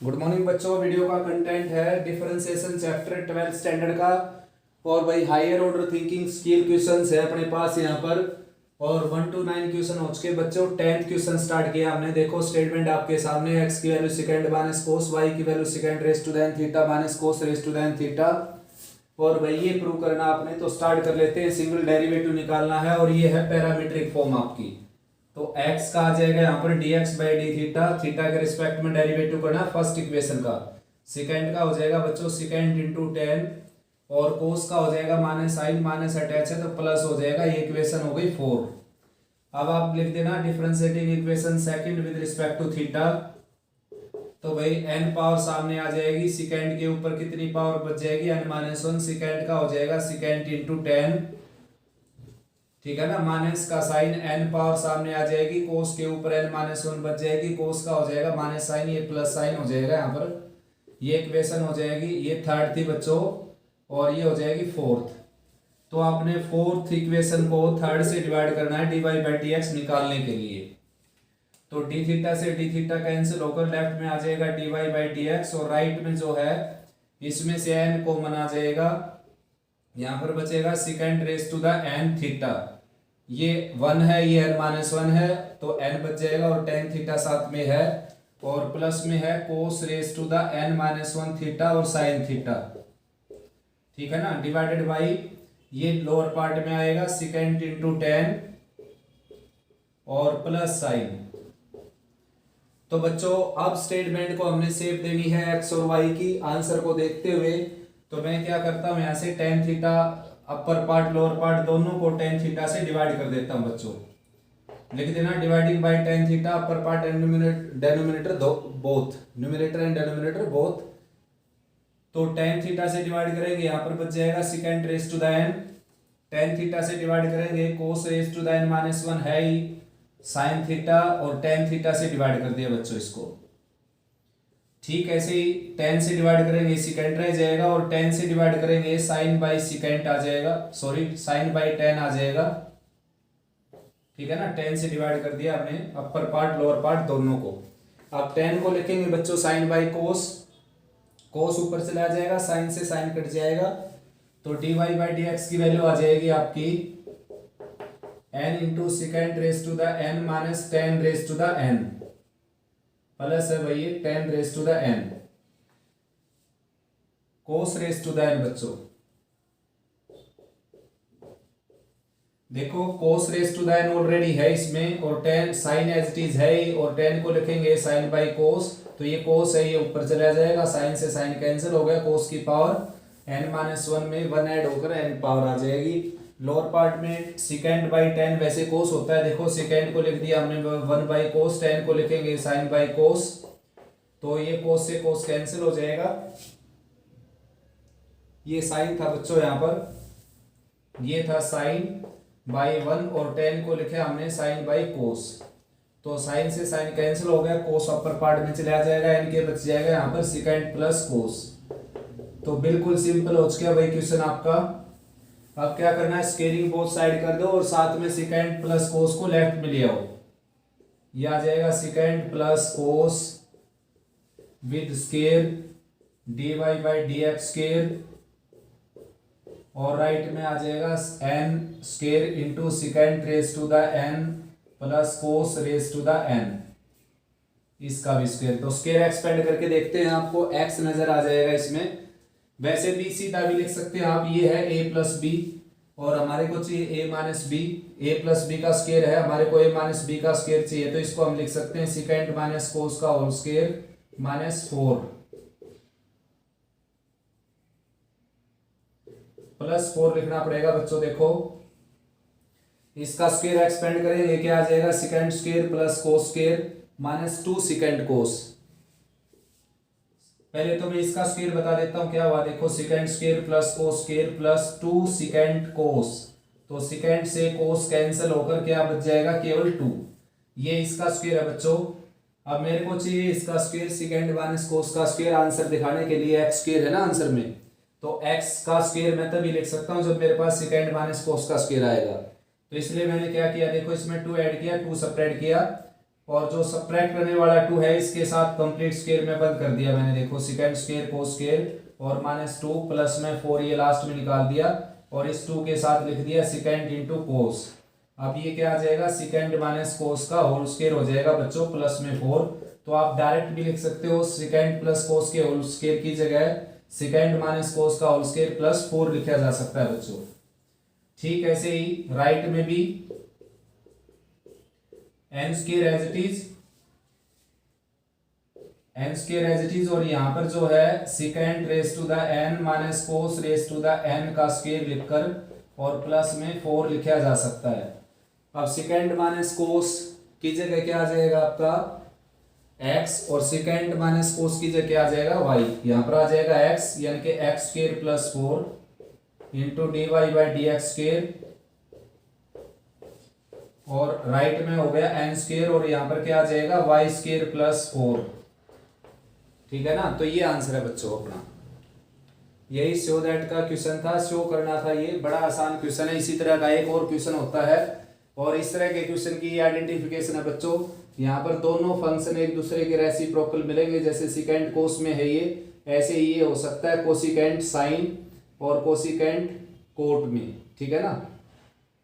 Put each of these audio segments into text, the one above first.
Good morning बच्चों। Video का content है डिफरेंशिएशन चैप्टर 12th स्टैंडर्ड का। और भाई higher order thinking skill questions है अपने पास यहाँ पर। और 1 to 9 क्वेश्चन हो चुके बच्चों। 10th क्वेश्चन स्टार्ट किया हमने। देखो स्टेटमेंट आपके सामने, एक्स की value second minus cos, y की value second raise to then theta minus cos raise to then theta. और भाई ये प्रूव करना आपने, तो स्टार्ट कर लेते हैं। सिंगल डेरिवेटिव निकालना है और ये है पैरामीट्रिक फॉर्म आपकी। तो x का आ जाएगा यहाँ पर dx by D theta, theta के रिस्पेक्ट में डेरिवेटिव करना फर्स्ट इक्वेशन का। सेकंड का हो जाएगा बच्चों सेकंड इंटू टेन, और कोस का हो जाएगा माइनस साइन, माइनस अटैच है तो प्लस हो जाएगा। ये इक्वेशन हो गई 4। अब आप लिख देना differentiating equation second with respect to theta. तो भाई n पावर सामने आ जाएगी, सेकंड के ऊपर कितनी पावर बच जाएगी n माइनस वन। सेकंड का हो जाएगा सेकंड इंटू टेन, ठीक है ना। माइनस का साइन n पावर सामने आ जाएगी, कोस के ऊपर n माइनस वन बच जाएगी, कोस का हो जाएगा माइनस साइन, ये प्लस साइन हो जाएगा यहाँ पर। ये इक्वेशन हो जाएगी, ये थर्ड थी बच्चों, और ये हो जाएगी फोर्थ। तो आपने फोर्थ इक्वेशन को थर्ड से डिवाइड करना है dy बाई डी एक्स निकालने के लिए। तो डी थीटा से डी थीटा कैंसिल होकर लेफ्ट में आ जाएगा dy बाई डी एक्स, और राइट में जो है इसमें से n कॉमन आ जाएगा। यहाँ पर बचेगा second raise to the n theta. ये 1 है, ये n माइनस वन है, तो n बच जाएगा, और टेन थीटा साथ में है, और प्लस में है cos raise to the n minus one theta और साइन थीटा, ठीक है ना। डिवाइडेड बाई ये लोअर पार्ट में आएगा सेकंड इंटू टेन और प्लस साइन। तो बच्चों अब स्टेटमेंट को हमने शेप देनी है x और y की। आंसर को देखते हुए तो मैं क्या करता हूं, यहाँ से ten theta upper part lower part दोनों को टेन थीटा से डिवाइड कर देता हूं बच्चों। लिख देना dividing by tan theta, upper part and denominator both, numerator and denominator both. तो टेन थीटा से डिवाइड करेंगे, यहाँ पर बच जाएगा second raise to the n। Tan theta से डिवाइड करेंगे cos raise to the n minus one है ही, साइन थीटा, और टेन थीटा से डिवाइड कर दिया बच्चों इसको। ठीक ऐसे ही टेन से डिवाइड करेंगे सेकंड रह जाएगा, और टेन से डिवाइड करेंगे साइन बाई सेकंड आ जाएगा, सॉरी साइन बाई टेन आ जाएगा, ठीक है ना। टेन से डिवाइड कर दिया हमने अपर पार्ट लोअर पार्ट दोनों को। अब टेन को लिखेंगे बच्चों साइन बाई कोस, कोस ऊपर चला जाएगा, साइन से साइन कट जाएगा, तो d y by d x की वैल्यू आ जाएगी आपकी n into second raise to the n minus tan raise to the n, plus है भाई tan raise to the n cos raise to the n। बच्चों देखो cos raise to the n already है इसमें, और tan sine as it is है ही, और टेन को लिखेंगे साइन बाई कोस, तो ये कोस है ये ऊपर चला जाएगा, साइन से साइन कैंसिल हो गया, कोस की पावर n माइनस वन में वन ऐड होकर n पावर आ जाएगी। लोअर पार्ट में सेकेंड बाई टेन वैसे कोस होता है, देखो सेकेंड को लिख दिया हमने वन बाई कोस, टेन को लिखेंगे साइन बाई कोस, तो ये कोस से कोस कैंसिल हो जाएगा। ये साइन था बच्चों यहाँ पर, ये था साइन बाई वन, और टेन को लिखे हमने साइन बाई कोस, तो साइन से साइन कैंसिल हो गया, कोस अपर पार्ट में चला जाएगा, एन के बच जाएगा यहाँ पर सेकेंड प्लस कोस। तो बिल्कुल सिंपल हो चुका भाई क्वेश्चन आपका। अब क्या करना है, स्केलिंग बोथ साइड कर दो, और साथ में सेकेंड प्लस कोस को लेफ्ट में ले आओ। ये आ जाएगा second plus cos with square d y by d x square, और राइट में आ जाएगा n square into second raise to the n plus cos raise to the n, इसका भी स्केयर। तो स्केयर एक्सपेंड करके देखते हैं, आपको x नजर आ जाएगा इसमें। वैसे भी सीधा भी लिख सकते हैं आप, ये है a प्लस बी, और हमारे को चाहिए a minus b, a plus b का स्केयर है, हमारे को a माइनस बी का स्केयर चाहिए, तो इसको हम लिख सकते हैं सेकेंड माइनस कोस का होल स्केयर माइनस 4 प्लस 4 लिखना पड़ेगा बच्चों। देखो इसका स्क्वायर एक्सपेंड करेंगे, क्या आ जाएगा second square plus cos square minus 2 second cos. पहले तो मैं इसका स्क्वायर बता देता हूं क्या हुआ। देखो second square plus cos square plus 2 second cos, तो सेकंड से कोस कैंसिल होकर क्या बच जाएगा, केवल 2। ये इसका स्क्वायर है बच्चों। अब मेरे को चाहिए इसका स्क्वायर सेकंड माइनस कोस का स्क्वायर। आंसर दिखाने के लिए एक्स स्क्वायर है ना आंसर में, तो x का स्क्वायर मैं तभी लिख सकता हूं जब मेरे पास सेकंड माइनस कोस का स्क्वायर आएगा। तो इसलिए मैंने क्या किया, देखो इसमें 2 ऐड किया, 2 सब्ट्रैक्ट किया, और जो सबट्रैक्ट करने वाला 2 है इसके साथ कंप्लीट स्क्वायर में बंद कर दिया मैंने, देखो सेकंड स्क्वायर कोस स्क्वायर और -2 प्लस में 4 ये लास्ट में निकाल दिया और इस 2 के साथ लिख दिया सेकंड इंटू कोस। अब ये क्या आ जाएगा, सेकंड माइनस कोस का होल स्क्वायर हो जाएगा बच्चों प्लस में 4। तो आप डायरेक्ट भी लिख सकते हो सेकंड प्लस कोस के होल स्क्वायर की जगह सेकंड माइनस कोस का होल स्क्वायर प्लस 4 लिखा जा सकता है बच्चों। ठीक ऐसे ही राइट में भी n square as it is, n square as it is, और यहां पर जो है second raise to the n minus cos raise to the n का स्क्वायर लिखकर और प्लस में 4 लिखा जा सकता है। अब सेकंड माइनस कोस की जगह क्या आ जाएगा आपका x और सेकंड माइनस कोस की जगह क्या आ जाएगा y, यहां पर आ जाएगा x यानी कि x square plus 4 into d y by d x square और राइट में हो गया एन स्क्वायर और यहां पर क्या आ जाएगा वाई स्क्वायर प्लस 4। ठीक है ना, तो ये आंसर है बच्चों अपना। यही शो दैट का क्वेश्चन था, शो करना था, ये बड़ा आसान क्वेश्चन है। इसी तरह का एक और क्वेश्चन होता है और इस तरह के क्वेश्चन की आइडेंटिफिकेशन है बच्चों। यहाँ पर दोनों फंक्शन एक दूसरे के रेसिप्रोकल मिलेंगे, जैसे सेकेंड कोस में है ये, ऐसे ही ये हो सकता है कोसिकेंट साइन और कोसिकेंट कोट में। ठीक है ना,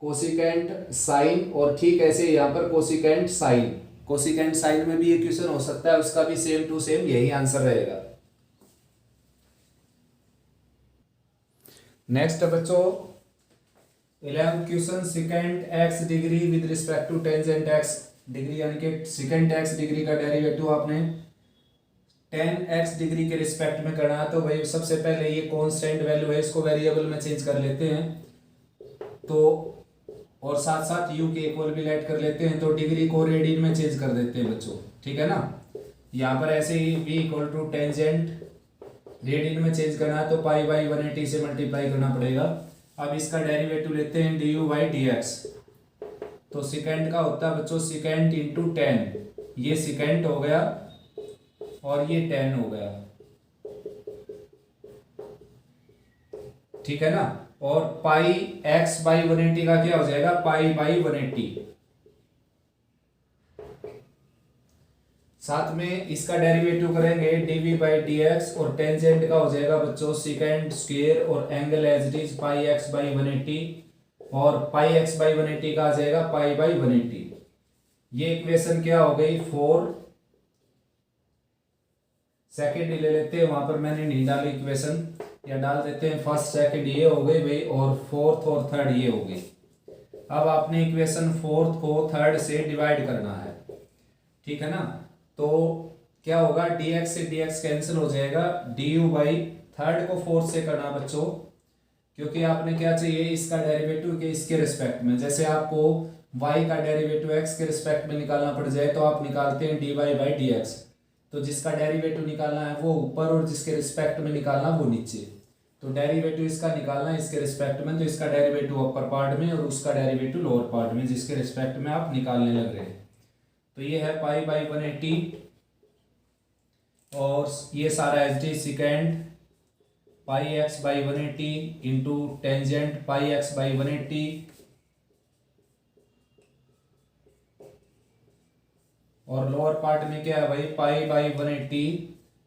कोसिकेंट साइन और ठीक ऐसे यहाँ पर कोसिकेंट साइन, कोसिकेंट साइन में भी ये क्वेश्चन हो सकता है, उसका भी सेम टू सेम यही आंसर रहेगा। नेक्स्ट बच्चों 11 question, second x degree with respect to tangent x degree, यानी कि सेकेंड एक्स डिग्री का डेरिवेटिव आपने 10x डिग्री के रिस्पेक्ट में करना है। तो भाई सबसे पहले ये कांस्टेंट वैल्यू है, इसको वेरिएबल में चेंज कर लेते हैं तो, और साथ साथ u के इक्वल भी लेट कर लेते हैं, तो डिग्री को रेडियन में चेंज कर देते हैं बच्चों। ठीक है ना, यहाँ पर ऐसे ही v equal to tangent radian में चेंज करना है तो पाई बाई 180 से मल्टीप्लाई करना पड़ेगा। अब इसका डेरिवेटिव लेते हैं du बाई डी एक्स, तो सेकेंड का होता है बच्चों सेकेंड इंटू 10, ये सेकेंड हो गया और ये 10 हो गया। ठीक है ना, और पाई x बाई 180 का क्या हो जाएगा पाई बाई 180। साथ में इसका डेरिवेटिव करेंगे dv बाई डी एक्स और टेंजेंट का हो जाएगा बच्चों सेकेंड स्क्वायर और angle as it is pi x by 180 और पाई x बाई 180 का आ जाएगा पाई बाई 180। ये इक्वेशन क्या हो गई 4, सेकेंड ले लेते हैं, वहां पर मैंने नहीं डाली इक्वेशन, या डाल देते हैं फर्स्ट सेकंड ये हो गई भाई और फोर्थ और थर्ड ये हो गई। अब आपने इक्वेशन फोर्थ को थर्ड से डिवाइड करना है। ठीक है ना, तो क्या होगा dx से dx कैंसिल हो जाएगा, du बाई थर्ड को फोर्थ से करना बच्चों, क्योंकि आपने क्या चाहिए इसका डेरिवेटिव के इसके रिस्पेक्ट में। जैसे आपको y का डेरिवेटिव x के रिस्पेक्ट में निकालना पड़ जाए तो आप निकालते हैं dy बाई डी एक्स, तो जिसका डेरिवेटिव निकालना है वो ऊपर और जिसके रिस्पेक्ट में निकालना वो नीचे। तो डेरिवेटिव इसका निकालना है इसके रिस्पेक्ट में, तो इसका डेरिवेटिव अपर पार्ट में और उसका डेरिवेटिव लोअर पार्ट में, जिसके रिस्पेक्ट में आप निकालने लग रहे हैं। तो ये है पाई बाई 180 और ये सारा H D second pi x by 180 into tangent pi x by 180 और लोअर पार्ट में क्या है भाई पाई बाई 180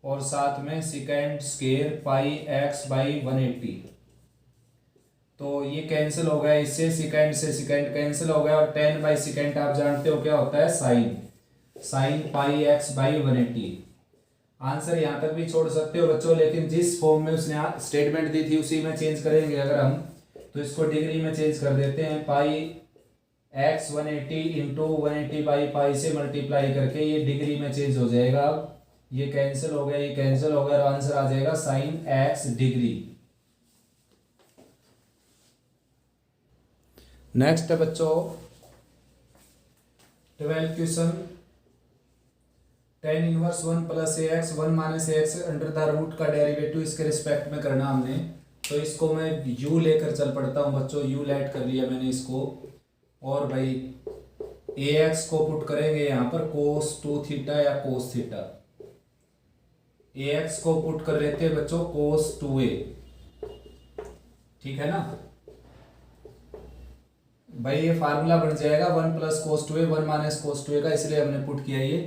और साथ में second square pi x by 180। तो ये कैंसिल हो गया, इससे सेकेंड से सेकेंड कैंसिल हो गया और 10 बाई सेकेंड आप जानते हो क्या होता है sine, sine pi x by 180। Answer यहाँ तक भी छोड़ सकते हो बच्चों, लेकिन जिस फॉर्म में उसने स्टेटमेंट दी थी उसी में चेंज करेंगे अगर हम, तो इसको डिग्री में चेंज कर देते हैं, पाई x 180 इंटू 180 बाई पाई से मल्टीप्लाई करके ये डिग्री में चेंज हो जाएगा। ये कैंसिल हो गया, ये कैंसिल हो गया और आंसर आ जाएगा साइन x डिग्री। नेक्स्ट है बच्चों 12 question, tan inverse 1 plus a x 1 minus a x under the root का डेरिवेटिव इसके रिस्पेक्ट में करना हमने। तो इसको मैं u लेकर चल पड़ता हूँ बच्चों, u लेट कर लिया मैंने इसको, और भाई ए एक्स को पुट करेंगे यहाँ पर कोस 2 थीटा या कोस थीटा, ए एक्स को पुट कर लेते हैं बच्चों कोस 2a। ठीक है ना, भाई ये फार्मूला बन जाएगा 1 plus cos two a 1 minus cos two a का, इसलिए हमने पुट किया ये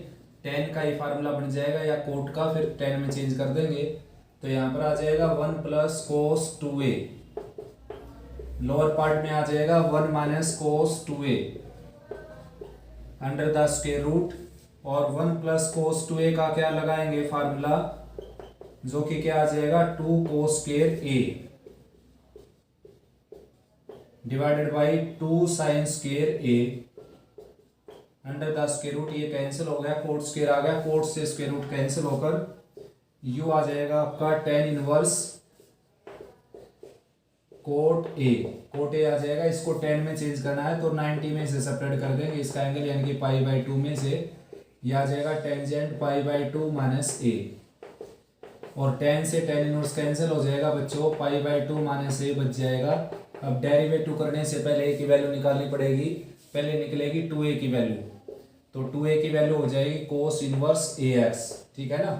tan का ही फार्मूला बन जाएगा, या कोट का फिर tan में चेंज कर देंगे। तो यहाँ पर आ जाएगा 1 plus cos two a, lower part में आ जाएगा 1 minus cos two a under the square root, और 1 प्लस कोस टू ए का क्या लगाएंगे फार्मूला, जो कि क्या आ जाएगा 2 cos square a divided by 2 sine square a under the square root. ये कैंसिल हो गया, कोट स्क्वायर आ गया, कोट से स्क्वायर रूट कैंसिल होकर यू आ जाएगा आपका tan इनवर्स कोट ए आ जाएगा। इसको 10 में चेंज करना है तो 90 में से सेपरेट कर देंगे इसका एंगल, यानी कि पाई बाई 2 में से ये आ जाएगा टेंजेंट पाई बाई 2 माइनस ए, और tan से tan इनवर्स कैंसिल हो जाएगा बच्चों, पाई बाई 2 माइनस ए बच जाएगा। अब डेरिवेटिव करने से पहले ए की वैल्यू निकालनी पड़ेगी, पहले निकलेगी 2a की वैल्यू, तो 2a की वैल्यू हो जाएगी कोस इनवर्स ax, ठीक है ना,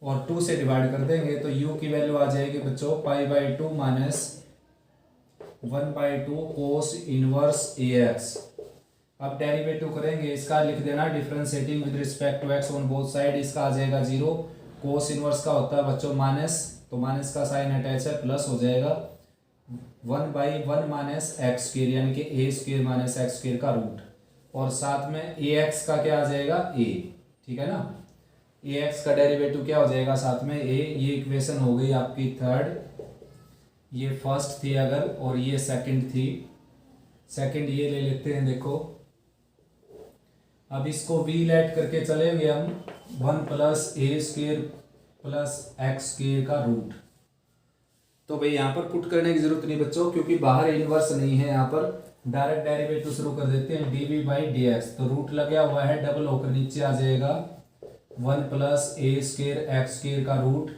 और 2 से डिवाइड कर देंगे तो u की वैल्यू आ जाएगी बच्चों pi by 2 minus 1/2 cos inverse ax। अब डेरिवेटिव करेंगे इसका, लिख देना differentiating with respect to x on both side, इसका आ जाएगा 0, कोस इनवर्स का होता है बच्चों माइनस, तो माइनस का साइन अटैच है, प्लस हो जाएगा 1/1 माइनस एक्स स्क्वायर, यानी कि ए स्क्वायर माइनस एक्स स्क्वायर का रूट, और साथ में ए एक्स का क्या आ जाएगा ए, ठीक है ना, ए एक्स का डेरिवेटिव क्या हो जाएगा साथ में ए। ये इक्वेशन हो गई आपकी थर्ड, ये फर्स्ट थी अगर, और ये सेकंड थी, सेकंड ये ले लेते हैं देखो। अब इसको वी लेट करके चलेंगे हम, 1 plus a square plus x square का रूट। तो भाई यहाँ पर पुट करने की जरूरत नहीं बच्चों, क्योंकि बाहर इनवर्स नहीं है, यहाँ पर डायरेक्ट डेरिवेटिव शुरू कर देते हैं d v by d x, तो रूट लगा हुआ है डबल होकर नीचे आ जाएगा 1 plus a square x square का रूट।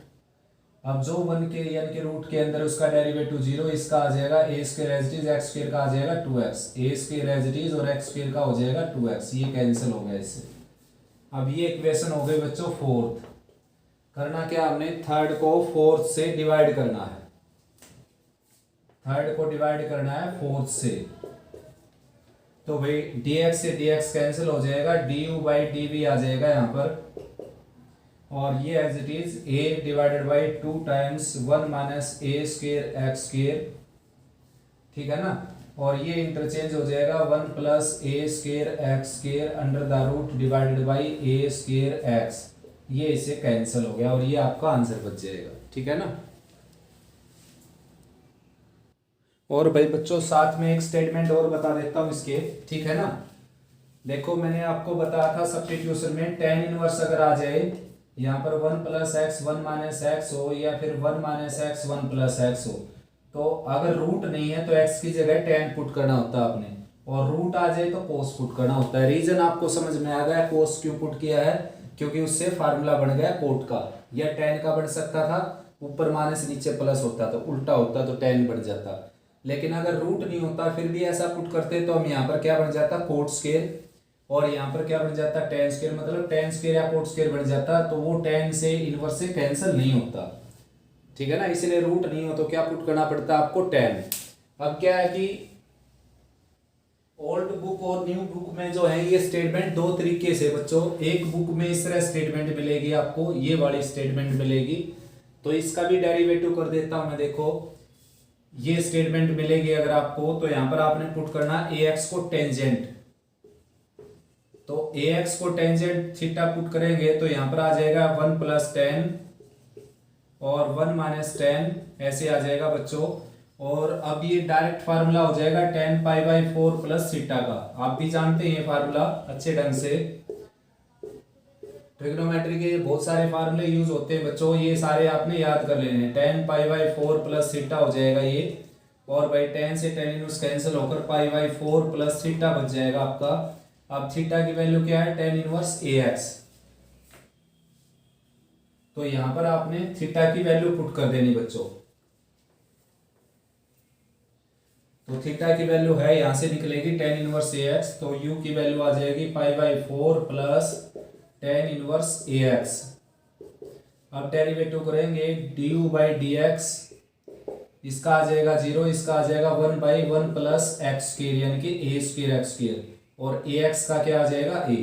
अब जो 1 के यानी कि रूट के अंदर उसका डेरिवेटिव 0, इसका आ जाएगा a square as it is, x square का आ जाएगा 2x, a square as it is और एक्स स्क्वायर का हो जाएगा 2x, ये कैंसिल हो गया इससे। अब ये इक्वेशन हो गई बच्चों फोर्थ। करना क्या, हमने थर्ड को फोर्थ से डिवाइड करना है, थर्ड को डिवाइड करना है फोर्थ से, तो भाई dx से dx कैंसिल हो जाएगा, du बाई डी आ जाएगा यहाँ पर, और ये as it is a divided by 2 times 1 minus a square x square, ठीक है ना, और ये इंटरचेंज हो जाएगा 1 plus a square x square under the root divided by a square x, ये इसे कैंसिल हो गया और ये आपका आंसर बच जाएगा, ठीक है ना। और भाई बच्चों साथ में एक स्टेटमेंट और बता देता हूं इसके, ठीक है ना। देखो मैंने आपको बताया था सब्स्टिट्यूशन में tan इनवर्स अगर आ जाए यहाँ पर 1 प्लस एक्स 1 माइनस एक्स हो, या फिर 1 माइनस एक्स 1 प्लस एक्स हो, तो अगर रूट नहीं है तो x की जगह tan पुट करना होता है आपने, और रूट आ जाए तो cos पुट करना होता है। रीजन आपको समझ में आ गया cos क्यों पुट किया है, क्योंकि उससे फार्मूला बन गया कोट का, या tan का बन सकता था, ऊपर माइनस नीचे प्लस होता तो उल्टा होता तो tan बन जाता, लेकिन अगर रूट नहीं होता फिर भी ऐसा पुट करते तो हम यहाँ पर क्या बन जाता कोट स्क्वायर, और यहाँ पर क्या बन जाता tan स्क्वायर, मतलब tan स्क्वायर या कोट स्क्वायर बन जाता, तो वो tan से इनवर्स से कैंसिल नहीं होता, ठीक है ना, इसलिए रूट नहीं हो तो क्या पुट करना पड़ता आपको tan। अब क्या है कि ओल्ड बुक और न्यू बुक में जो है ये स्टेटमेंट दो तरीके से बच्चों, एक बुक में इस तरह स्टेटमेंट मिलेगी आपको, ये वाली स्टेटमेंट मिलेगी, तो इसका भी डेरिवेटिव कर देता हूं मैं। देखो ये स्टेटमेंट मिलेगी अगर आपको, तो यहां पर आपने पुट करना ax को टेंजेंट, तो ax को टेंजेंट थीटा पुट करेंगे तो यहां पर आ जाएगा 1 प्लस tan और 1 माइनस tan, ऐसे आ जाएगा बच्चों। और अब ये डायरेक्ट फार्मूला हो जाएगा tan pi by 4 plus theta का, आप भी जानते हैं ये फार्मूला अच्छे ढंग से, ट्रिग्नोमेट्री के बहुत सारे फार्मूले यूज होते हैं बच्चों, ये सारे आपने याद कर लेने हैं। tan pi by 4 plus theta हो जाएगा ये, और भाई tan से tan इनवर्स कैंसिल होकर पाई बाई 4 प्लस थीटा बच जाएगा आपका। अब थीटा की वैल्यू क्या है, tan इनवर्स ax, तो यहां पर आपने थीटा की वैल्यू पुट कर देनी बच्चों, तो थीटा की वैल्यू है यहां से निकलेगी tan इनवर्स ax, तो u की वैल्यू आ जाएगी pi by 4 plus tan inverse ax। अब डेरिवेटिव करेंगे du बाई डी एक्स इसका आ जाएगा 0, इसका आ जाएगा 1/1 प्लस एक्स स्क्र यानी कि ए स्क्र एक्स स्क्र, और ए एक्स का क्या आ जाएगा ए।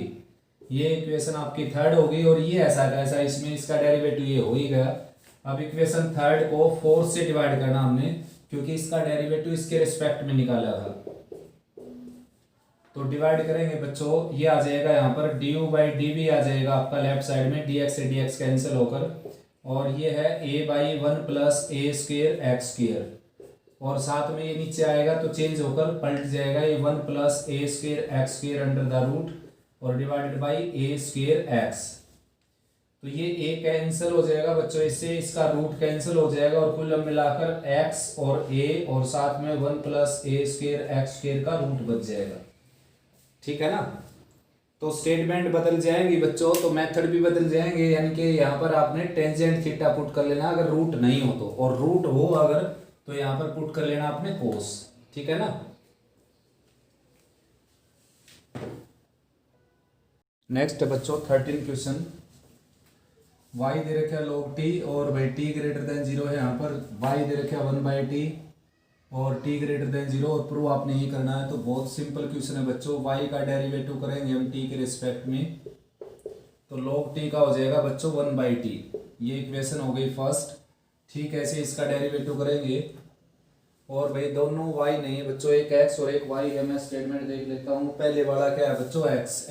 ये इक्वेशन आपकी थर्ड होगी, और ये ऐसा कैसा इसमें इसका डेरिवेटिव ये हो ही गया। अब इक्वेशन थर्ड को 4 से डिवाइड करना हमने, क्योंकि इसका डेरिवेटिव इसके रिस्पेक्ट में निकाला था। तो डिवाइड करेंगे बच्चों, ये आ जाएगा यहाँ पर डी बाई डी बी आ जाएगा आपका लेफ्ट साइड में, डी एक्स से डी एक्स कैंसिल होकर, और ये है a/1 plus a square x square, और साथ में ये नीचे आएगा तो चेंज होकर पलट जाएगा ये 1 plus a square x square under the root और divided by a square x. तो ये a कैंसिल हो जाएगा बच्चों, इससे इसका रूट कैंसिल हो जाएगा, और कुल मिलाकर x और a और साथ में 1 plus a square x square का रूट बच जाएगा। ठीक है ना। तो स्टेटमेंट बदल जाएंगी बच्चों, तो मेथड भी बदल जाएंगे, यानी कि यहाँ पर आपने टेंजेंट थीटा पुट कर लेना अगर रूट नहीं हो तो, और रूट हो अगर तो यहाँ पर पुट कर लेना आपने कोस। ठीक है ना। नेक्स्ट बच्चों 13 क्वेश्चन, y दे रखा log t और भाई t ग्रेटर देन 0 है, यहाँ पर y दे रखा 1/t और t ग्रेटर देन 0, और प्रूव आपने ये करना है। तो बहुत सिंपल क्वेश्चन है बच्चों, y का डेरिवेटिव करेंगे हम t के रिस्पेक्ट में, तो log t का हो जाएगा बच्चों 1/t। ये इक्वेशन हो गई फर्स्ट। ठीक है, ऐसे इसका डेरिवेटिव करेंगे, और भाई दोनों y नहीं है बच्चों, एक x और एक y है। मैं स्टेटमेंट देख लेता हूँ। पहले वाला क्या है बच्चों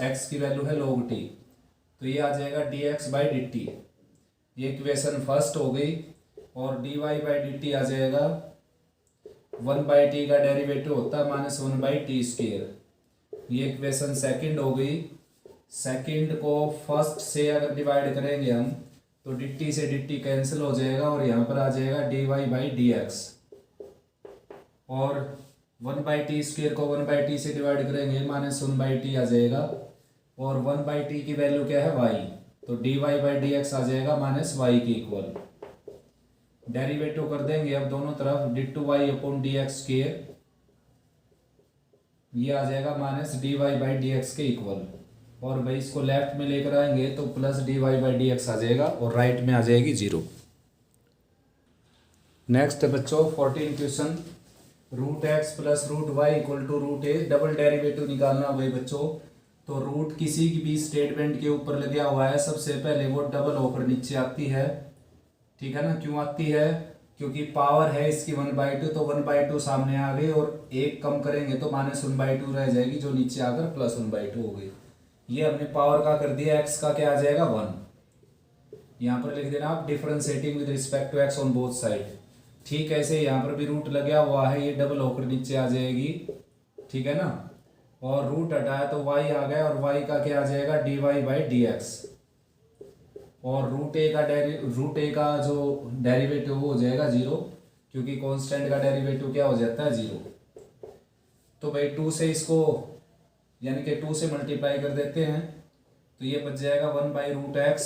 x की वैल्यू है log t, तो ये आ जाएगा dx/dt, ये इक्वेशन फर्स्ट हो गई, और dy/dt आ जाएगा 1/t का डेरिवेटिव होता है -1/t स्क्वायर, ये इक्वेशन सेकंड हो गई। सेकंड को फर्स्ट से अगर डिवाइड करेंगे हम तो dt से dt कैंसिल हो जाएगा, और यहाँ पर आ जाएगा dy/dx, और 1/t स्क्वायर को 1/t से डिवाइड करेंगे -1/t आ जाएगा, और 1/t की वैल्यू क्या है y, तो dy/dx आ जाएगा -y के इक्वल। डेरिवेटिव कर देंगे अब दोनों तरफ, d/y/dx स्क्वायर, ये आ जाएगा -dy/dx के इक्वल, और भाई इसको लेफ्ट में लेकर आएंगे तो प्लस dy/dx आ जाएगा, और राइट में आ जाएगी 0। नेक्स्ट बच्चों 14 question, √x plus √y equal to √a, double derivative निकालना भाई बच्चों। तो रूट किसी भी स्टेटमेंट के ऊपर लगा हुआ है, सबसे पहले वो डबल होकर नीचे आती है। ठीक है ना। क्यों आती है, क्योंकि पावर है इसकी 1/2, तो 1/2 सामने आ गई, और एक कम करेंगे तो -1/2 रह जाएगी, जो नीचे आकर +1/2 हो गई। ये हमने पावर का कर दिया, x का क्या आ जाएगा 1, यहाँ पर लिख देना आप differentiating with respect to x on both side. ठीक है, ऐसे यहाँ पर भी रूट लगा हुआ है, ये डबल होकर नीचे आ जाएगी। ठीक है ना, और रूट हटाया तो y आ गया, और y का क्या आ जाएगा dy/dx, और √a का जो डेरिवेटिव हो जाएगा 0, क्योंकि कांस्टेंट का डेरिवेटिव क्या हो जाता है 0। तो भाई 2 से इसको यानी कि 2 से मल्टीप्लाई कर देते हैं, तो ये बच जाएगा 1/√x,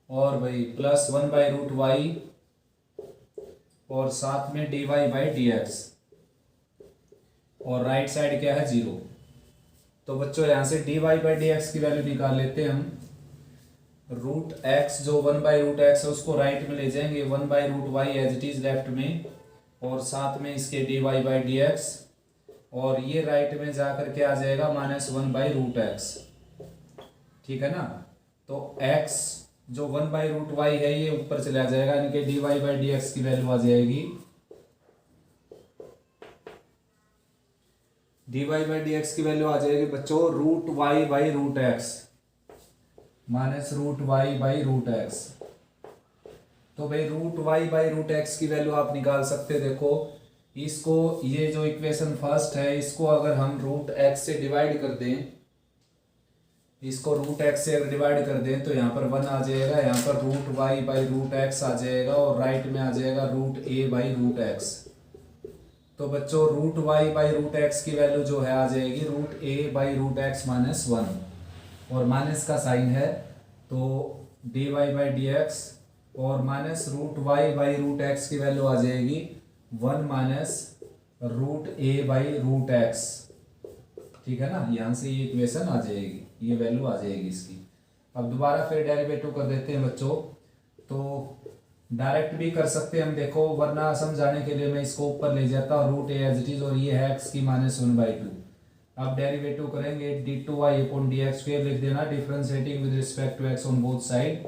और भाई प्लस 1/√y, और साथ में dy/dx, और राइट साइड क्या है 0। तो बच्चों यहाँ से dy/dx की वैल्यू निकाल लेते हैं हम। √x जो 1/√x है उसको राइट में ले जाएंगे, 1/√y as it is left में, और साथ में इसके dy/dx, और ये राइट में जाकर के आ जाएगा -1/√x। ठीक है ना। तो x जो 1/√y है ये ऊपर चला जाएगा, यानी कि dy/dx की वैल्यू आ जाएगी, dy/dx की वैल्यू आ जाएगी बच्चों √y/√x -√y/√x। तो भाई √y/√x की वैल्यू आप निकाल सकते हैं। देखो इसको, ये जो इक्वेशन फर्स्ट है इसको अगर हम √x से डिवाइड कर दें, इसको √x से अगर डिवाइड कर दें तो यहाँ पर 1 आ जाएगा, यहाँ पर √y/√x आ जाएगा, और राइट में आ जाएगा √a/√x। तो बच्चों √y/√x की वैल्यू जो है आ जाएगी √a/√x -1, और माइनस का साइन है तो dy/dx, और -√y/√x की वैल्यू आ जाएगी 1 -√a/√x। ठीक है ना, यहाँ से ये इक्वेशन आ जाएगी, ये वैल्यू आ जाएगी इसकी। अब दोबारा फिर डेरिवेटिव कर देते हैं बच्चों। तो डायरेक्ट भी कर सकते हैं हम, देखो, वरना समझाने के लिए मैं इसको ऊपर ले जाता हूँ root a as it is, और ये है एक्स की -1/2। अब डेरिवेटिव करेंगे d2y/dx लिख देना, differentiating with respect to x on both side.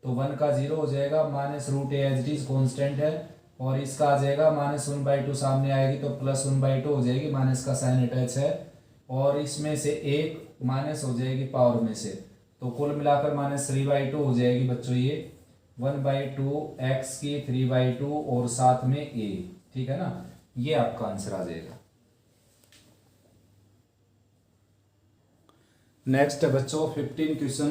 तो 1 का 0 हो जाएगा, minus root a as it is constant है, और इसका आ जाएगा -1/2, सामने आएगी तो +1/2 हो जाएगी, माइनस का साइन अटैच है, और इसमें से एक माइनस हो जाएगी पावर में से, तो कुल मिलाकर -3/2 हो जाएगी बच्चों ये 1/2 एक्स की 3/2 और साथ में ए। ठीक है ना, ये आपका आंसर आ जाएगा। नेक्स्ट है बच्चों 15 क्वेश्चन।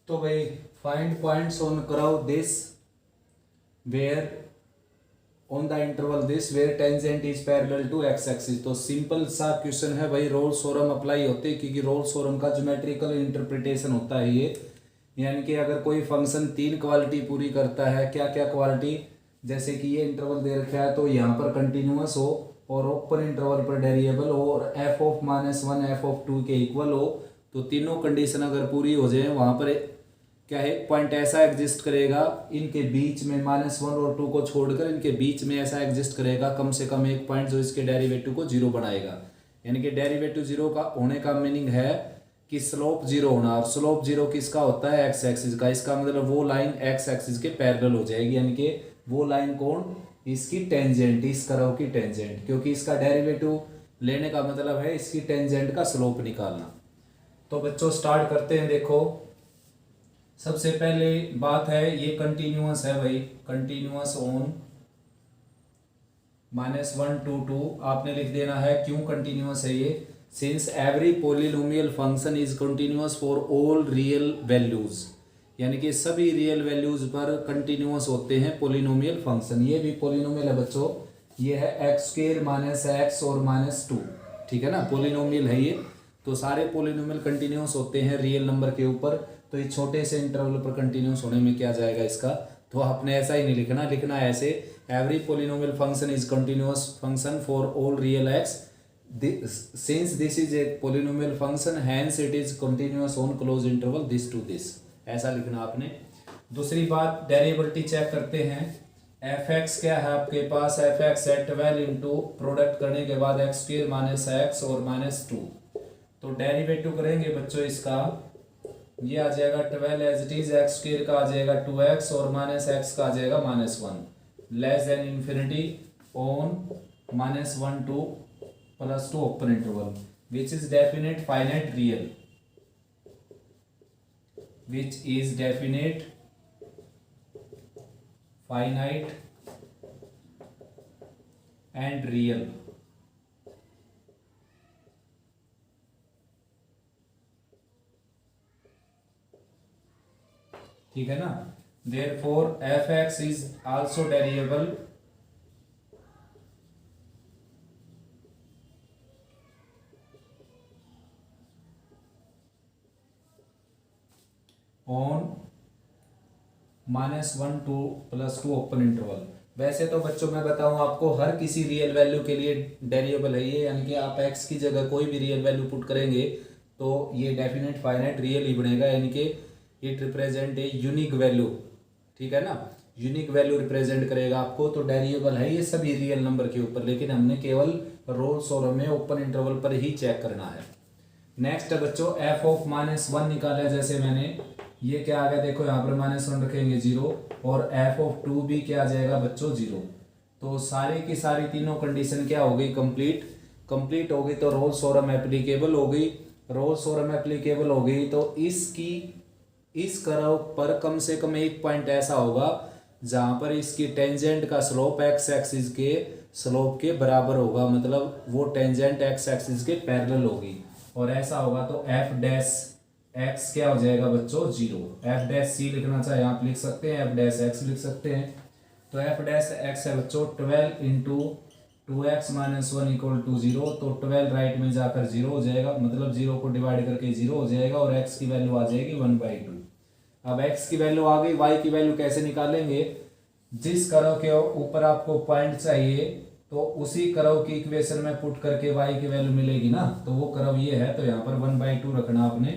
तो भाई find points on curve this where on the interval this where tangent is parallel to x axis. तो सिंपल सा क्वेश्चन है भाई, रोल्स थ्योरम अप्लाई होते हैं, क्योंकि रोल्स थ्योरम का ज्योमेट्रिकल इंटरप्रिटेशन होता है ये, यानी कि अगर कोई फंक्शन 3 क्वालिटी पूरी करता है, क्या क्या क्वालिटी, जैसे कि ये इंटरवल दे रखा है तो यहाँ पर कंटिन्यूअस हो, और ओपन इंटरवल पर वेरिएबल हो, और f(-1) f(2) के इक्वल हो, तो तीनों कंडीशन अगर पूरी हो जाए, वहाँ पर क्या है, एक पॉइंट ऐसा एग्जिस्ट करेगा इनके बीच में, -1 और 2 को छोड़कर इनके बीच में ऐसा एग्जिस्ट करेगा कम से कम एक पॉइंट जो इसके डेरिवेटिव को 0 बनाएगा। यानी कि डेरिवेटिव 0 का होने का मीनिंग है कि स्लोप 0 होना, और स्लोप 0 किसका होता है, एक्स एक्सिस का। इसका मतलब वो लाइन एक्स एक्सिस के पैरेलल हो जाएगी, यानी कि वो लाइन कौन, इसकी टेंजेंट, इस कर्व की टेंजेंट, क्योंकि इसका डेरिवेटिव लेने का मतलब है इसकी टेंजेंट का स्लोप निकालना। तो बच्चों स्टार्ट करते हैं। देखो सबसे पहले बात है, ये कंटिन्यूअस है भाई, कंटिन्यूअस ऑन -1 to 2 आपने लिख देना है। क्यों कंटिन्यूअस है ये, since every polynomial function is continuous for all real values, यानी कि सभी रियल वैल्यूज पर कंटिन्यूअस होते हैं पोलिनोमियल फंक्शन। ये भी पोलिनोमियल है बच्चों, ये है x² - x और -2, ठीक है ना, पोलिनोमियल है ये। तो सारे पोलिनोमियल कंटिन्यूअस होते हैं रियल नंबर के ऊपर, तो ये छोटे से इंटरवल पर कंटिन्यूअस होने में क्या जाएगा इसका, तो आपने ऐसा ही नहीं लिखना, लिखना है ऐसे, every polynomial function is continuous function for all real x, since this is a polynomial function hence it is continuous on closed interval this to this, ऐसा लिखना आपने। दूसरी बात डेरिवेटिव चेक करते हैं। f(x) क्या है आपके पास, f(x) है 12 इंटू प्रोडक्ट करने के बाद x² - x और -2, तो डेरिवेटिव करेंगे बच्चों इसका, ये आ जाएगा 12 एज इट इज, x² का आ जाएगा 2x और -x का आ जाएगा -1, less than infinity on -1 to +2 open interval which is definite finite real, which is definite finite and real। ठीक है ना, therefore f(x) is also derivable on -1 to +2 open interval. वैसे तो बच्चों मैं बताऊं आपको, हर किसी रियल वैल्यू के लिए डेरिवेबल है ये, यानी कि आप x की जगह कोई भी रियल वैल्यू पुट करेंगे तो ये डेफिनेट फाइनाइट रियल ही बनेगा, यानी कि it represent a unique value, ठीक है ना, यूनिक वैल्यू रिप्रेजेंट करेगा आपको। तो डेरिवेबल है ये सभी रियल नंबर के ऊपर, लेकिन हमने केवल रोल्स थ्योरम में ओपन इंटरवल पर ही चेक करना है। नेक्स्ट है बच्चों f(-1) निकाला, जैसे मैंने, ये क्या आ गया, देखो यहाँ पर -1 रखेंगे 0, और f(2) भी क्या आ जाएगा बच्चों 0। तो सारी की सारी तीनों कंडीशन क्या हो गई, कंप्लीट हो गई, तो रोल्स थ्योरम एप्लीकेबल हो गई। रोल्स थ्योरम एप्लीकेबल हो गई तो इस कर्व पर कम से कम एक पॉइंट ऐसा होगा जहां पर इसकी टेंजेंट का स्लोप एक्स एक्सिस के स्लोप के बराबर होगा, मतलब वो टेंजेंट एक्स एक्सिस के पैरेलल होगी, और ऐसा होगा तो f(x) क्या हो जाएगा बच्चों 0। f'(c) लिखना चाहे आप लिख सकते हैं, f'(x) लिख सकते हैं। तो f'(x) है बच्चों 12 इंटू 2x - 1 = 0, तो 12 राइट में जाकर 0 हो जाएगा, मतलब 0 को डिवाइड करके 0 हो जाएगा, और x की वैल्यू आ जाएगी 1/2। अब x की वैल्यू आ गई, y की वैल्यू कैसे निकालेंगे, जिस कर्व के ऊपर आपको पॉइंट चाहिए तो उसी कर्व की इक्वेशन में पुट करके y की वैल्यू मिलेगी ना, तो वो कर्व ये है, तो यहाँ पर 1/2 रखना आपने,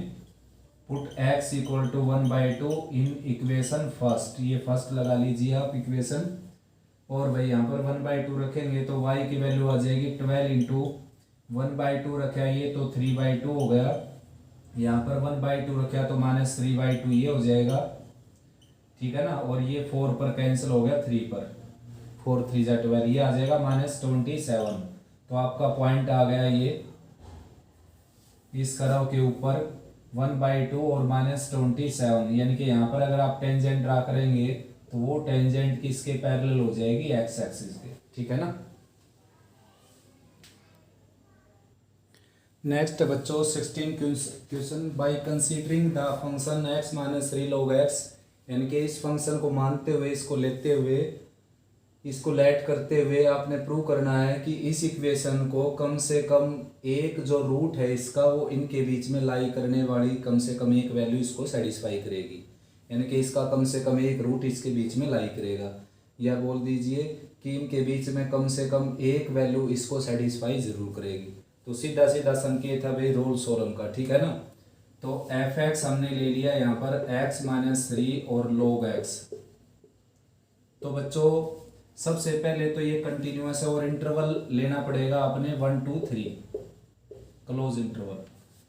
put x equal to 1/2 in equation first, ये फर्स्ट लगा लीजिए आप इक्वेशन। और भाई यहाँ पर 1/2 रखेंगे तो y की वैल्यू आ जाएगी 12 इंटू 1/2 रखा है ये तो 3/2 हो गया। यहाँ पर 1/2 रखा तो -3/2 ये हो जाएगा, ठीक है ना। और ये 4 पर कैंसिल हो गया 3 पर, 4 3 जा 12, ये आ जाएगा -27। तो आपका पॉइंट आ गया ये इस कर्व के ऊपर 1/2 और -27, यानी कि यहाँ पर अगर आप टेंजेंट ड्रा करेंगे तो वो टेंजेंट किसके पैरेलल हो जाएगी, एक्स एक्सिस के, ठीक है ना। नेक्स्ट बच्चों 16 question, by considering the function x minus 3 log x, यानी कि इस फंक्शन को मानते हुए, इसको लेते हुए, इसको लेट करते हुए आपने प्रूव करना है कि इस इक्वेशन को कम से कम एक जो रूट है इसका वो इनके बीच में लाई करने वाली कम से कम एक वैल्यू इसको सेटिस्फाई करेगी, यानी कि इसका कम से कम एक रूट इसके बीच में लाई करेगा। या बोल दीजिए कि इनके बीच में कम से कम एक वैल्यू इसको सेटिस्फाई जरूर करेगी। तो सीधा सीधा संकेत है भाई रोल्स थ्योरम का, ठीक है ना। तो एफ एक्स हमने ले लिया यहाँ पर x माइनस 3 और log x। तो बच्चों सबसे पहले तो ये कंटिन्यूअस है और इंटरवल लेना पड़ेगा अपने 1 2 3 क्लोज इंटरवल।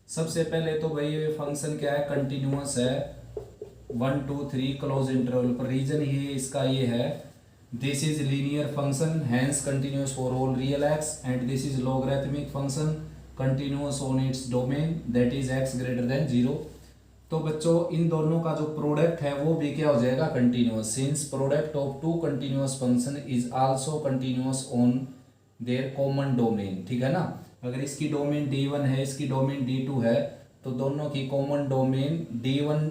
सबसे पहले तो भाई ये फंक्शन क्या है, कंटिन्यूअस है 1 2 3 क्लोज इंटरवल पर। रीजन ये इसका ये है, this is linear function hence continuous for all real x, and this is logarithmic function continuous on its domain that is x greater than 0। तो बच्चों इन दोनों का जो प्रोडक्ट है वो भी क्या हो जाएगा, continuous, since product of two continuous function is also continuous on their common domain, ठीक है ना। अगर इसकी डोमेन D1 है, इसकी डोमेन D2 है, तो दोनों की common domain D1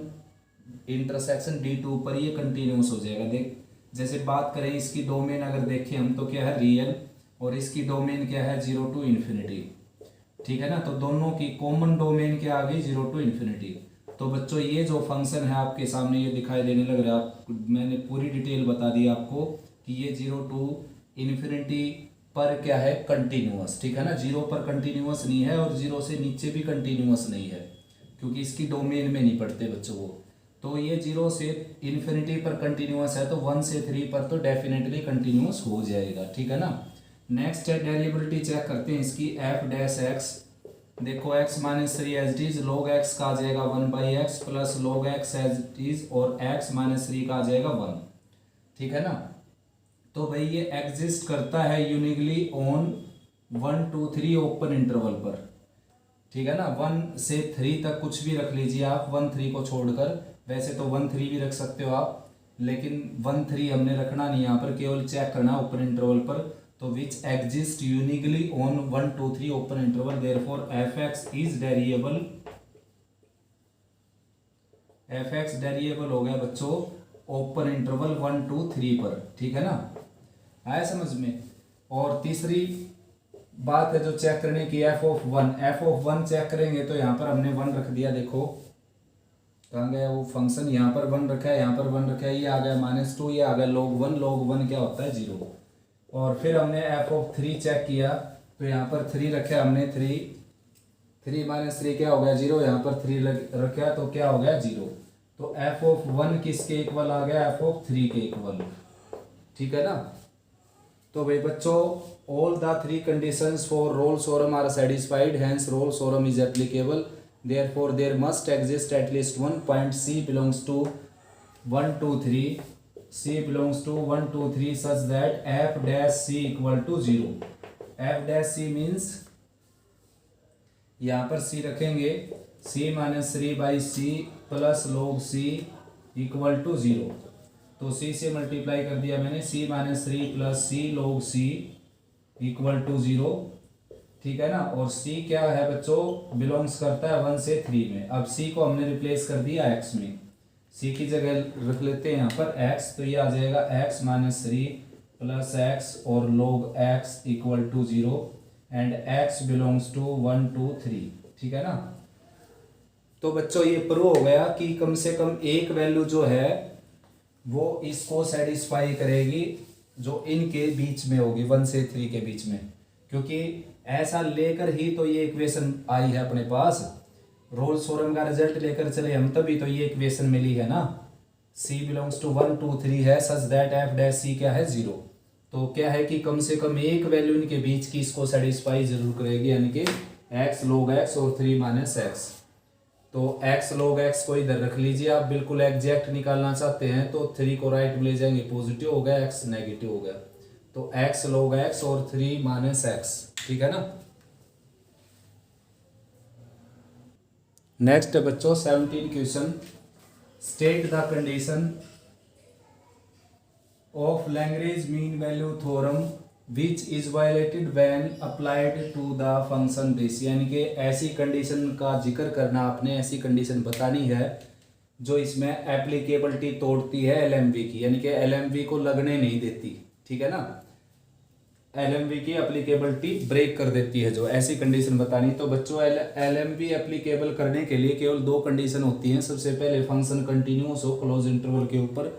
intersection D2 पर ये कंटिन्यूअस हो जाएगा। देख जैसे बात करें इसकी डोमेन अगर देखें हम तो क्या है रियल, और इसकी डोमेन क्या है 0 to इन्फिनिटी, ठीक है ना। तो दोनों की कॉमन डोमेन क्या आ गई 0 to इन्फिनिटी। तो बच्चों ये जो फंक्शन है आपके सामने ये दिखाई देने लग रहा है, मैंने पूरी डिटेल बता दी आपको कि ये 0 to इन्फिनिटी पर क्या है, कंटिन्यूअस, ठीक है ना। 0 पर कंटिन्यूअस नहीं है और 0 से नीचे भी कंटिन्यूअस नहीं है, क्योंकि इसकी डोमेन में नहीं पड़ते बच्चों वो। तो ये 0 से इन्फिनिटी पर कंटिन्यूअस है, तो 1 से 3 पर तो डेफिनेटली कंटिन्यूअस हो जाएगा, ठीक है ना। नेक्स्ट है डेरिवेटिव चेक करते हैं इसकी, एफ डैश एक्स। देखो x minus 3 as it is, log x का आ जाएगा 1/x plus log x as it is, और x माइनस 3 का आ जाएगा 1, ठीक है ना। तो भाई ये एग्जिस्ट करता है यूनिकली ऑन 1 2 3 ओपन इंटरवल पर, ठीक है ना। 1 से 3 तक कुछ भी रख लीजिए आप, 1 3 को छोड़कर, वैसे तो 1 3 भी रख सकते हो आप, लेकिन 1 3 हमने रखना नहीं यहाँ पर, केवल चेक करना ओपन इंटरवल पर। तो which exist uniquely on 1 2 3 open interval, therefore F x is variable, F x variable हो गया बच्चों ओपन इंटरवल 1 2 3 पर, ठीक है ना, आया समझ में। और तीसरी बात है जो चेक करने की, एफ ऑफ 1 चेक करेंगे तो यहाँ पर हमने 1 रख दिया, देखो कहाँ गया वो फंक्शन, यहाँ पर 1 रखा है, यहाँ पर 1 रखा है, ये आ गया -2, ये आ गया log 1 क्या होता है 0। और फिर हमने एफ ऑफ 3 चेक किया तो यहाँ पर 3 रखा हमने, 3 माइनस 3 क्या हो गया 0, यहाँ पर 3 रखा तो क्या हो गया 0। तो एफ ऑफ 1 किसके इक्वल आ गया, एफ ऑफ 3 के इक्वल, ठीक है ना। तो भाई बच्चों all the 3 conditions for Rolle's theorem are satisfied, hence Rolle's theorem is applicable, therefore there must exist at least one point C belongs to 1 2 3, C belongs to 1 2 3 such that f dash C equal to 0। f dash C means यहाँ पर C रखेंगे C minus 3/C plus log C equal to 0। तो C से multiply कर दिया मैंने, C minus 3 plus C log C equal to 0, ठीक है ना। और C क्या है बच्चों, बिलोंग्स करता है 1 से 3 में। अब C को हमने रिप्लेस कर दिया x में, C की जगह रख लेते हैं यहाँ पर x, तो ये आ जाएगा x माइनस 3 प्लस x और log x equal to 0 and x belongs to 1 2 3, ठीक है ना। तो बच्चों ये प्रूव हो गया कि कम से कम एक वैल्यू जो है वो इसको सेटिस्फाई करेगी जो इनके बीच में होगी 1 से 3 के बीच में, क्योंकि ऐसा लेकर ही तो ये इक्वेशन आई है अपने पास। रोल्स थ्योरम का रिजल्ट लेकर चले हम तभी तो ये इक्वेशन मिली है ना, C बिलोंग्स टू 1 2 3 है such that F dash C क्या है 0। तो क्या है कि कम से कम एक वैल्यू इनके बीच की इसको सेटिस्फाई जरूर करेगी, यानी कि x log x और 3 माइनस एक्स। तो x log x को इधर रख लीजिए, आप बिल्कुल एग्जैक्ट निकालना चाहते हैं तो 3 को राइट में ले जाएंगे, पॉजिटिव हो गया, x नेगेटिव हो गया, तो x log x और 3 माइनस एक्स, ठीक है ना। नेक्स्ट बच्चों 17 question, state the condition of Lagrange mean value theorem which is violated when applied to the function this, यानी कि ऐसी कंडीशन का जिक्र करना आपने, ऐसी कंडीशन बतानी है जो इसमें एप्लीकेबिलिटी तोड़ती है एलएमवी की, यानी कि एलएमवी को लगने नहीं देती, ठीक है ना, एलएमवी की एप्लीकेबिलिटी ब्रेक कर देती है, जो ऐसी कंडीशन बतानी। तो बच्चों एलएमवी एप्लीकेबल करने के लिए केवल दो कंडीशन होती हैं। सबसे पहले फंक्शन कंटिन्यूअस हो क्लोज इंटरवल के ऊपर,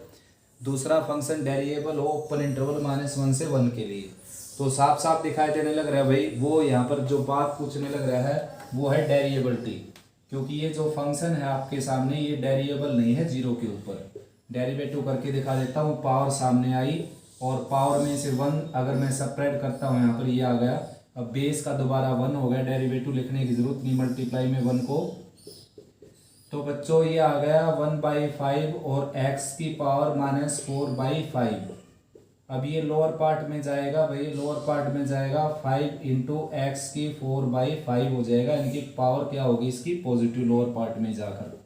दूसरा फंक्शन डेरिएबल हो ओपन इंटरवल -1 से 1 के लिए। तो साफ साफ दिखाई देने लग रहा है भाई, वो यहाँ पर जो बात पूछने लग रहा है वो है डेरिएबिलिटी, क्योंकि ये जो फंक्शन है आपके सामने ये डेरिएबल नहीं है 0 के ऊपर। डेरिवेटिव करके दिखा देता हूँ, पावर सामने आई और पावर में से 1 अगर मैं सेपरेट करता हूँ यहाँ पर ये आ गया, अब बेस का दोबारा 1 हो गया, डेरिवेटिव लिखने की जरूरत नहीं, मल्टीप्लाई में 1 को, तो बच्चों ये आ गया 1/5 और x की पावर -4/5। अब ये लोअर पार्ट में जाएगा भाई, लोअर पार्ट में जाएगा 5 इंटू एक्स की 4/5 हो जाएगा, यानी कि पावर क्या होगी इसकी पॉजिटिव लोअर पार्ट में जाकर।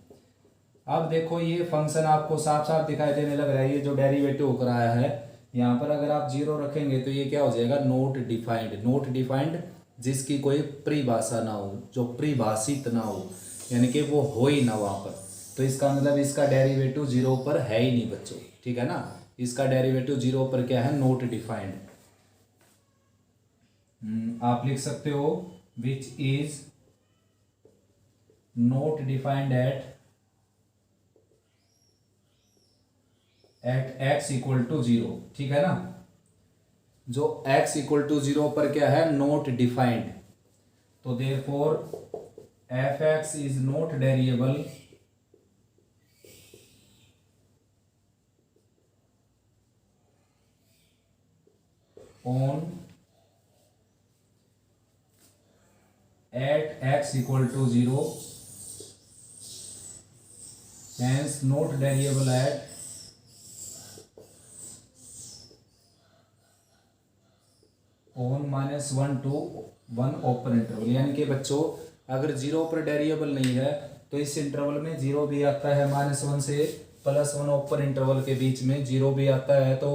अब देखो ये फंक्शन आपको साफ साफ दिखाई देने लग रहा है, ये जो डेरिवेटिव हो रहा है यहाँ पर अगर आप 0 रखेंगे तो ये क्या हो जाएगा नॉट डिफाइंड। नॉट डिफाइंड जिसकी कोई परिभाषा ना हो, जो परिभाषित ना हो, यानी कि वो हो ही ना वहाँ पर, तो इसका मतलब इसका डेरिवेटिव 0 पर है ही नहीं बच्चों, ठीक है ना, इसका डेरिवेटिव 0 पर क्या है नॉट डिफाइंड। आप लिख सकते हो which is not defined at x equal to 0, ठीक है ना, जो x इक्वल टू 0 पर क्या है नॉट डिफाइंड। तो therefore fx is not variable on at x equal to 0, hence not variable at on -1 to 1 open interval. यानी कि बच्चों अगर 0 पर डेरिएबल नहीं है तो इस इंटरवल में 0 भी आता है, -1 से +1 ओपन इंटरवल के बीच में 0 भी आता है। तो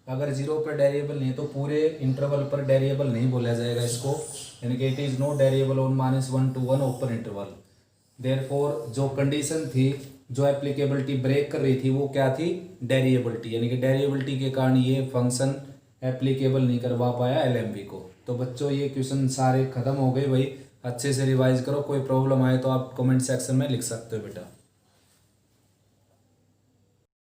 अगर 0 पर डेरिएबल नहीं है तो पूरे इंटरवल पर डेरिएबल नहीं बोला जाएगा इसको, यानी कि it is no derivable on -1 to 1 open interval. Therefore जो कंडीशन थी, जो एप्लीकेबिलिटी ब्रेक कर रही थी वो क्या थी डेरिएबिलिटी, यानी कि डेरिएबिलिटी के कारण ये फंक्शन एप्लीकेबल नहीं करवा पाया एलएमवी को। तो बच्चों ये क्वेश्चन सारे खत्म हो गए भाई, अच्छे से रिवाइज करो, कोई प्रॉब्लम आए तो आप कमेंट सेक्शन में लिख सकते हो बेटा।